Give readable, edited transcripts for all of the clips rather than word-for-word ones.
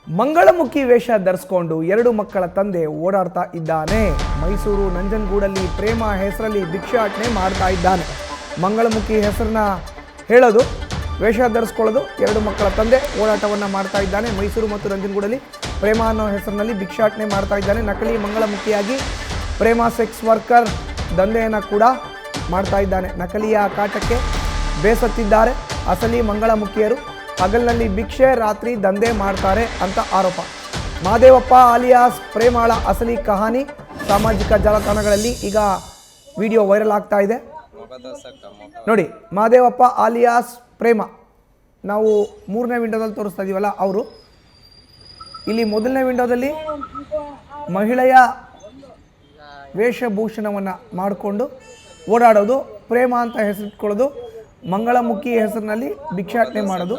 ಮಂಗಳಮುಖಿ ವೇಷ ಧರಿಸಿಕೊಂಡು ಎರಡು ಮಕ್ಕಳ ತಂದೆ ಓಡಾಡ್ತಾ ಇದ್ದಾನೆ. ಮೈಸೂರು ನಂಜನಗೂಡಲ್ಲಿ ಪ್ರೇಮ ಹೆಸರಲ್ಲಿ ಭಿಕ್ಷಾಟನೆ ಮಾಡ್ತಾ ಇದ್ದಾನೆ. ಮಂಗಳಮುಖಿ ಹೆಸರನ್ನ ಹೇಳೋದು, ವೇಷ ಧರಿಸ್ಕೊಳ್ಳೋದು, ಎರಡು ಮಕ್ಕಳ ತಂದೆ ಓಡಾಟವನ್ನು ಮಾಡ್ತಾ ಇದ್ದಾನೆ. ಮೈಸೂರು ಮತ್ತು ನಂಜನಗೂಡಲ್ಲಿ ಪ್ರೇಮ ಅನ್ನೋ ಹೆಸರಿನಲ್ಲಿ ಭಿಕ್ಷಾಟನೆ ಮಾಡ್ತಾ ಇದ್ದಾನೆ. ನಕಲಿ ಮಂಗಳಮುಖಿಯಾಗಿ ಪ್ರೇಮ ಸೆಕ್ಸ್ ವರ್ಕರ್ ದಂಧೆಯನ್ನು ಕೂಡ ಮಾಡ್ತಾ ಇದ್ದಾನೆ. ನಕಲಿಯ ಕಾಟಕ್ಕೆ ಬೇಸತ್ತಿದ್ದಾರೆ ಅಸಲಿ ಮಂಗಳಮುಖಿಯರು. ಹಗಲಿನಲ್ಲಿ ಭಿಕ್ಷೆ, ರಾತ್ರಿ ದಂಧೆ ಮಾಡ್ತಾರೆ ಅಂತ ಆರೋಪ. ಮಾದೇವಪ್ಪ ಆಲಿಯಾಸ್ ಪ್ರೇಮಾಳ ಅಸಲಿ ಕಹಾನಿ ಸಾಮಾಜಿಕ ಜಾಲತಾಣಗಳಲ್ಲಿ ಈಗ ವಿಡಿಯೋ ವೈರಲ್ ಆಗ್ತಾ ಇದೆ. ನೋಡಿ, ಮಾದೇವಪ್ಪ ಆಲಿಯಾಸ್ ಪ್ರೇಮ, ನಾವು ಮೂರನೇ ವಿಂಡೋದಲ್ಲಿ ತೋರಿಸ್ತಾ ಇದೀವಲ್ಲ ಅವರು. ಇಲ್ಲಿ ಮೊದಲನೇ ವಿಂಡೋದಲ್ಲಿ ಮಹಿಳೆಯ ವೇಷಭೂಷಣವನ್ನು ಮಾಡಿಕೊಂಡು ಓಡಾಡೋದು, ಪ್ರೇಮ ಅಂತ ಹೆಸರಿಟ್ಕೊಳ್ಳೋದು, ಮಂಗಳಮುಖಿ ಹೆಸರಿನಲ್ಲಿ ಭಿಕ್ಷಾಟನೆ ಮಾಡೋದು,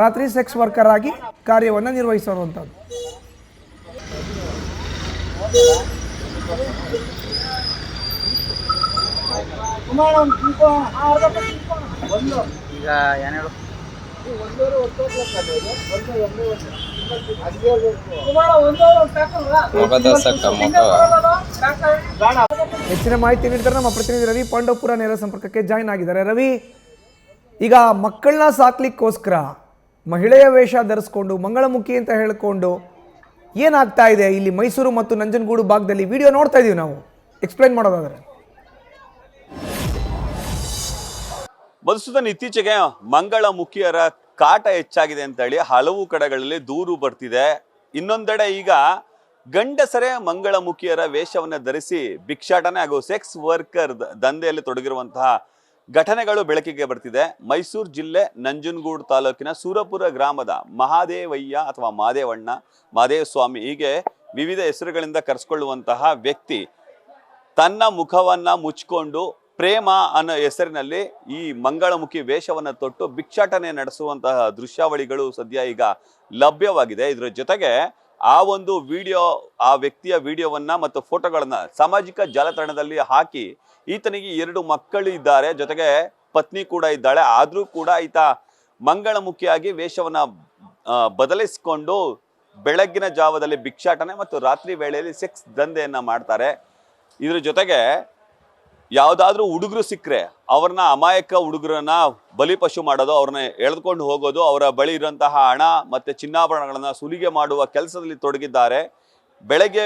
ರಾತ್ರಿ ಸೆಕ್ಸ್ ವರ್ಕರ್ ಆಗಿ ಕಾರ್ಯವನ್ನು ನಿರ್ವಹಿಸೋವಂಥದ್ದು. ಈಗ ಏನೇಳು ಹೆಚ್ಚಿನ ಮಾಹಿತಿ ನೀಡಿದರೆ ನಮ್ಮ ಪ್ರತಿನಿಧಿ ರವಿ ಪಾಂಡವಪುರ ನೇರ ಸಂಪರ್ಕಕ್ಕೆ ಜಾಯ್ನ್ ಆಗಿದ್ದಾರೆ. ರವಿ, ಈಗ ಮಕ್ಕಳನ್ನ ಸಾಕ್ಲಿಕ್ಕೋಸ್ಕರ ಮಹಿಳೆಯ ವೇಷ ಧರಿಸ್ಕೊಂಡು ಮಂಗಳಮುಖಿ ಅಂತ ಹೇಳಿಕೊಂಡು ಏನಾಗ್ತಾ ಇದೆ ಇಲ್ಲಿ ಮೈಸೂರು ಮತ್ತು ನಂಜನಗೂಡು ಭಾಗದಲ್ಲಿ? ವಿಡಿಯೋ ನೋಡ್ತಾ ಇದೀವಿ ನಾವು, ಎಕ್ಸ್ಪ್ಲೈನ್ ಮಾಡೋದಾದ್ರೆ. ಮಧುಸೂದನ್, ಇತ್ತೀಚೆಗೆ ಮಂಗಳಮುಖಿಯರ ಕಾಟ ಹೆಚ್ಚಾಗಿದೆ ಅಂತ ಹೇಳಿ ಹಲವು ಕಡೆಗಳಲ್ಲಿ ದೂರು ಬರ್ತಿದೆ. ಇನ್ನೊಂದೆಡೆ ಈಗ ಗಂಡಸರೇ ಮಂಗಳಮುಖಿಯರ ವೇಷವನ್ನ ಧರಿಸಿ ಭಿಕ್ಷಾಟನೆ ಹಾಗೂ ಸೆಕ್ಸ್ ವರ್ಕರ್ ದಂಧೆಯಲ್ಲಿ ತೊಡಗಿರುವಂತಹ ಘಟನೆಗಳು ಬೆಳಕಿಗೆ ಬರ್ತಿದೆ. ಮೈಸೂರು ಜಿಲ್ಲೆ ನಂಜನಗೂಡು ತಾಲೂಕಿನ ಸೂರಪುರ ಗ್ರಾಮದ ಮಹಾದೇವಯ್ಯ ಅಥವಾ ಮಾದೇವಣ್ಣ, ಮಾದೇವಸ್ವಾಮಿ, ಹೀಗೆ ವಿವಿಧ ಹೆಸರುಗಳಿಂದ ಕರೆಸ್ಕೊಳ್ಳುವಂತಹ ವ್ಯಕ್ತಿ ತನ್ನ ಮುಖವನ್ನ ಮುಚ್ಚಿಕೊಂಡು ಪ್ರೇಮ ಅನ್ನೋ ಹೆಸರಿನಲ್ಲಿ ಈ ಮಂಗಳಮುಖಿ ವೇಷವನ್ನು ತೊಟ್ಟು ಭಿಕ್ಷಾಟನೆ ನಡೆಸುವಂತಹ ದೃಶ್ಯಾವಳಿಗಳು ಸದ್ಯ ಈಗ ಲಭ್ಯವಾಗಿದೆ. ಇದರ ಜೊತೆಗೆ ಆ ಒಂದು ವಿಡಿಯೋ, ಆ ವ್ಯಕ್ತಿಯ ವಿಡಿಯೋವನ್ನ ಮತ್ತು ಫೋಟೋಗಳನ್ನ ಸಾಮಾಜಿಕ ಜಾಲತಾಣದಲ್ಲಿ ಹಾಕಿ ಈತನಿಗೆ 2 ಮಕ್ಕಳು ಇದ್ದಾರೆ, ಜೊತೆಗೆ ಪತ್ನಿ ಕೂಡ ಇದ್ದಾಳೆ. ಆದ್ರೂ ಕೂಡ ಈತ ಮಂಗಳಮುಖಿಯಾಗಿ ವೇಷವನ್ನ ಬದಲಿಸಿಕೊಂಡು ಬೆಳಗ್ಗಿನ ಜಾವದಲ್ಲಿ ಭಿಕ್ಷಾಟನೆ ಮತ್ತು ರಾತ್ರಿ ವೇಳೆಯಲ್ಲಿ ಸೆಕ್ಸ್ ದಂಧೆಯನ್ನ ಮಾಡ್ತಾರೆ. ಇದ್ರ ಜೊತೆಗೆ ಯಾವ್ದಾದ್ರು ಹುಡುಗರು ಸಿಕ್ಕರೆ ಅವ್ರನ್ನ, ಅಮಾಯಕ ಹುಡುಗರನ್ನ ಬಲಿಪಶು ಮಾಡೋದು, ಅವ್ರನ್ನ ಎಳೆದುಕೊಂಡು ಹೋಗೋದು, ಅವರ ಬಳಿ ಇರುವಂತಹ ಹಣ ಮತ್ತೆ ಚಿನ್ನಾಭರಣಗಳನ್ನ ಸುಲಿಗೆ ಮಾಡುವ ಕೆಲಸದಲ್ಲಿ ತೊಡಗಿದ್ದಾರೆ. ಬೆಳಗ್ಗೆ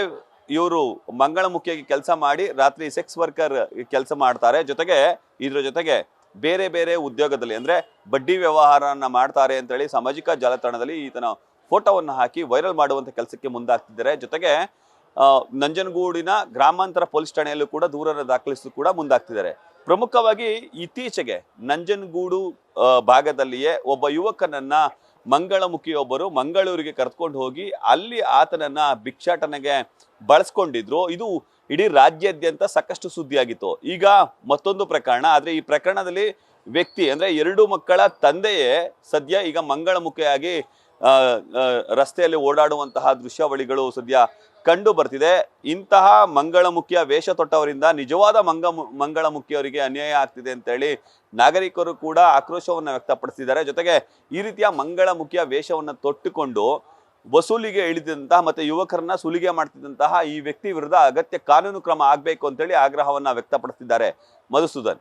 ಇವರು ಮಂಗಳಮುಖಿಯಾಗಿ ಕೆಲಸ ಮಾಡಿ ರಾತ್ರಿ ಸೆಕ್ಸ್ ವರ್ಕರ್ ಕೆಲಸ ಮಾಡ್ತಾರೆ. ಜೊತೆಗೆ ಇದ್ರ ಜೊತೆಗೆ ಬೇರೆ ಬೇರೆ ಉದ್ಯೋಗದಲ್ಲಿ ಅಂದ್ರೆ ಬಡ್ಡಿ ವ್ಯವಹಾರನ ಮಾಡ್ತಾರೆ ಅಂತ ಹೇಳಿ ಸಾಮಾಜಿಕ ಜಾಲತಾಣದಲ್ಲಿ ಈತನ ಫೋಟೋವನ್ನು ಹಾಕಿ ವೈರಲ್ ಮಾಡುವಂತ ಕೆಲಸಕ್ಕೆ ಮುಂದಾಗ್ತಿದ್ದಾರೆ. ಜೊತೆಗೆ ನಂಜನಗೂಡಿನ ಗ್ರಾಮಾಂತರ ಪೊಲೀಸ್ ಠಾಣೆಯಲ್ಲೂ ಕೂಡ ದೂರನ್ನು ದಾಖಲಿಸಲು ಕೂಡ ಮುಂದಾಗ್ತಿದ್ದಾರೆ. ಪ್ರಮುಖವಾಗಿ ಇತ್ತೀಚೆಗೆ ನಂಜನಗೂಡು ಭಾಗದಲ್ಲಿಯೇ ಒಬ್ಬ ಯುವಕನನ್ನ ಮಂಗಳಮುಖಿಯೊಬ್ಬರು ಮಂಗಳೂರಿಗೆ ಕರೆದುಕೊಂಡು ಹೋಗಿ ಅಲ್ಲಿ ಆತನನ್ನ ಭಿಕ್ಷಾಟನೆಗೆ ಬಳಸ್ಕೊಂಡಿದ್ರು. ಇದು ಇಡೀ ರಾಜ್ಯಾದ್ಯಂತ ಸಾಕಷ್ಟು ಸುದ್ದಿಯಾಗಿತ್ತು. ಈಗ ಮತ್ತೊಂದು ಪ್ರಕರಣ, ಆದ್ರೆ ಈ ಪ್ರಕರಣದಲ್ಲಿ ವ್ಯಕ್ತಿ ಅಂದ್ರೆ 2 ಮಕ್ಕಳ ತಂದೆಯೇ ಸದ್ಯ ಈಗ ಮಂಗಳಮುಖಿಯಾಗಿ ರಸ್ತೆಯಲ್ಲಿ ಓಡಾಡುವಂತಹ ದೃಶ್ಯಾವಳಿಗಳು ಸದ್ಯ ಕಂಡು ಬರ್ತಿದೆ. ಇಂತಹ ಮಂಗಳಮುಖಿಯ ವೇಷ ತೊಟ್ಟವರಿಂದ ನಿಜವಾದ ಮಂಗಳಮುಖಿಯವರಿಗೆ ಅನ್ಯಾಯ ಆಗ್ತಿದೆ ಅಂತ ಹೇಳಿ ನಾಗರಿಕರು ಕೂಡ ಆಕ್ರೋಶವನ್ನ ವ್ಯಕ್ತಪಡಿಸಿದ್ದಾರೆ. ಜೊತೆಗೆ ಈ ರೀತಿಯ ಮಂಗಳಮುಖಿಯ ವೇಷವನ್ನ ತೊಟ್ಟುಕೊಂಡು ವಸೂಲಿಗೆ ಇಳಿದಂತಹ ಮತ್ತೆ ಯುವಕರನ್ನ ಸುಲಿಗೆ ಮಾಡ್ತಿದ್ದಂತಹ ಈ ವ್ಯಕ್ತಿ ವಿರುದ್ಧ ಅಗತ್ಯ ಕಾನೂನು ಕ್ರಮ ಆಗ್ಬೇಕು ಅಂತ ಹೇಳಿ ಆಗ್ರಹವನ್ನ ವ್ಯಕ್ತಪಡಿಸಿದ್ದಾರೆ. ಮಧುಸೂದನ್.